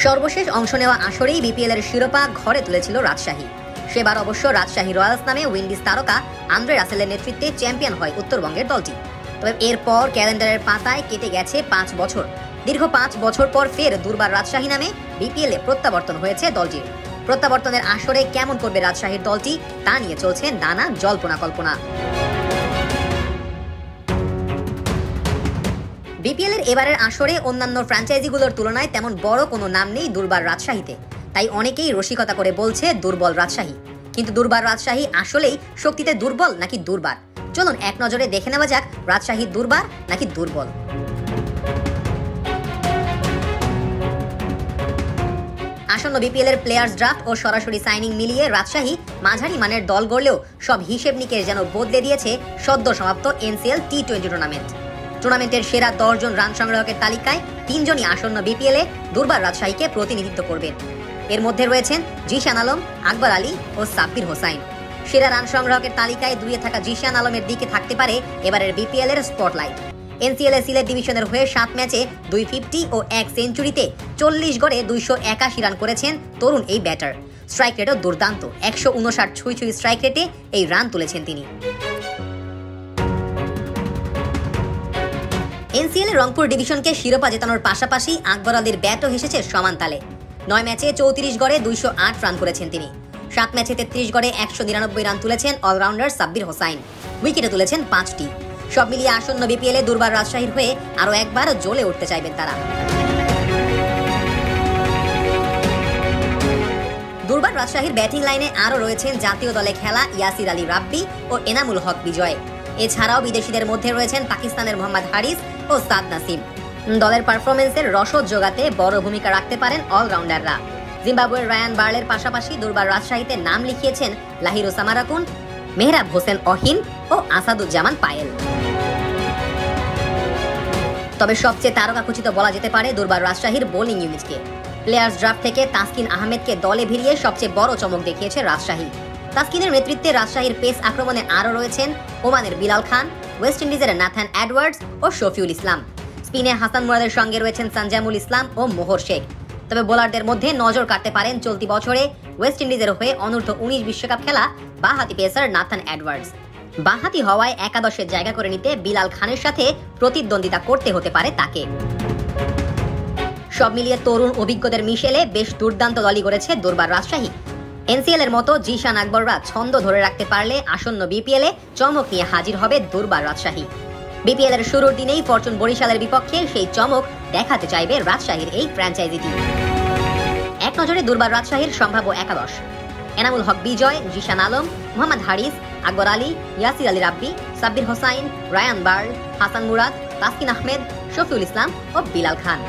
সর্বশেষ অংশ নেওয়া আসরেই বিপিএল এর শিরোপা ঘরে তুলেছিল রাজশাহী। সেবার অবশ্য রাজশাহী রয়্যালস নামে উইন্ডিজ তারকা আন্দ্রে রাসেলের নেতৃত্বে চ্যাম্পিয়ন হয় উত্তরবঙ্গের দলটি। তবে এরপর ক্যালেন্ডারের পাতায় কেটে গেছে 5 বছর। দীর্ঘ 5 বছর পর ফের দুর্বার রাজশাহী নামে বিপিএল এ প্রত্যাবর্তন হয়েছে দলটির। প্রত্যাবর্তনের আসরে কেমন করবে রাজশাহীর দলটি তা নিয়ে চলছে নানা জল্পনা কল্পনা। বিপিএল এর এবারের আসরে অন্যান্য ফ্র্যাঞ্চাইজিগুলোর তুলনায় তেমন বড় কোনো নাম নেই দুর্বার রাজশাহীতে, তাই অনেকেই রসিকতা করে বলছে দুর্বল রাজশাহী। কিন্তু দুর্বার রাজশাহী আসলেই শক্তিতে দুর্বল নাকি দুর্বার? চলুন এক নজরে দেখে নেওয়া যাক রাজশাহী দুর্বার নাকি দুর্বল। আসন্ন বিপিএল এর প্লেয়ার্স ড্রাফট ও সরাসরি সাইনিং মিলিয়ে রাজশাহী মাঝারি মানের দল গড়লেও সব হিসেব নিকেশ যেন বদলে দিয়েছে সদ্য সমাপ্ত এনসিএল টি20 টুর্নামেন্ট। টুর্নামেন্টের সেরা 10 জন রান সংগ্রাহকের তালিকায় 3 জনই আসন্ন বিপিএল এ দুর্বার রাজশাহীকে প্রতিনিধিত্ব করবেন। এর মধ্যে রয়েছেন জিশান আলম, আকবর আলী ও সাব্বির হোসাইন। সেরা রান সংগ্রাহকের তালিকায় 2-এ থাকা জিশান আলমের দিকে থাকতে পারে এবারের বিপিএল এর স্পটলাইট। এনসিএল এ সিলেট ডিভিশনের হয়ে 7 ম্যাচে 250 ও 1 সেঞ্চুরিতে 40 গড়ে 281 রান করেছেন তরুণ এই ব্যাটার। স্ট্রাইক রেটও দুর্দান্ত, 159 ছুঁই স্ট্রাইক রেটে এই রান তুলেছেন তিনি। এনসিএল এর রংপুর ডিভিশনকে শিরোপা জেতানোর পাশাপাশি আকবর আলীর ব্যাটও হেসেছে সমান তালে। 9 ম্যাচে 34 গড়ে 208 রান করেছেন তিনি। 7 ম্যাচে 33 গড়ে 199 রান তুলেছেন অলরাউন্ডার সাব্বির হোসাইন। উইকেটে তুলেছেন 5টি। সব মিলিয়ে আসন্ন বিপিএল এ দুর্বার রাজশাহীর হয়ে আরও একবার জ্বলে উঠতে চাইবেন তারা। দুর্বার রাজশাহীর ব্যাটিং লাইনে আরও রয়েছেন জাতীয় দলে খেলা ইয়াসির আলী রাব্বি ও এনামুল হক বিজয়। এছাড়াও বিদেশিদের মধ্যে রয়েছেন পাকিস্তানের মোহাম্মদ হারিস ও সাদ নাসিম। দলের পারফরমেন্সের রসদ জোগাতে বড় ভূমিকা রাখতে পারেন অলরাউন্ডাররা। জিম্বাবুয়ের রায়ান বার্লের পাশাপাশি দুর্বার রাজশাহীতে নাম লিখিয়েছেন লাহিরু সামারাকুন, মেহরাব হোসেন অহিন ও আসাদুজ্জামান পায়েল। তবে সবচেয়ে তারকাখচিত বলা যেতে পারে দুর্বার রাজশাহীর বোলিং ইউনিটকে। প্লেয়ার্স ড্রাফট থেকে তাসকিন আহমেদকে দলে ভিড়িয়ে সবচেয়ে বড় চমক দেখিয়েছে রাজশাহী। তাসকিনের নেতৃত্বে রাজশাহীর পেস আক্রমণে আরও রয়েছেন ওমানের বিলাল খান, ওয়েস্ট ইন্ডিজের নাথান এডওয়ার্ডস ও শফিউল ইসলাম। স্পিনে হাসান মুরাদের সঙ্গে রয়েছেন সানজামুল ইসলাম ও মোহর শেখ। তবে বোলারদের মধ্যে নজর কাটতে পারেন চলতি বছরে ওয়েস্ট ইন্ডিজের হয়ে অনূর্ধ্ব-19 বিশ্বকাপ খেলা বাঁহাতি পেসার নাথান এডওয়ার্ডস। বাঁহাতি হওয়ায় একাদশের জায়গা করে নিতে বিলাল খানের সাথে প্রতিদ্বন্দ্বিতা করতে হতে পারে তাকে। সব মিলিয়ে তরুণ অভিজ্ঞদের মিশেলে বেশ দুর্দান্ত দলই গড়েছে দুর্বার রাজশাহী। এনসিএল এর মতো জিশান আকবররা ছন্দ ধরে রাখতে পারলে আসন্ন বিপিএল এ চমক নিয়ে হাজির হবে দুর্বার রাজশাহী। বিপিএল এর শুরুর দিনেই ফরচুন বরিশালের বিপক্ষে সেই চমক দেখাতে চাইবে রাজশাহীর এই ফ্র্যাঞ্চাইজিটি। এক নজরে দুর্বার রাজশাহীর সম্ভাব্য একাদশ: এনামুল হক বিজয়, জিশান আলম, মোহাম্মদ হারিস, আকবর আলী, ইয়াসির আলী রাব্বি, সাব্বির হোসাইন, রায়ান বার্ল, হাসান মুরাদ, তাসকিন আহমেদ, শফিউল ইসলাম ও বিলাল খান।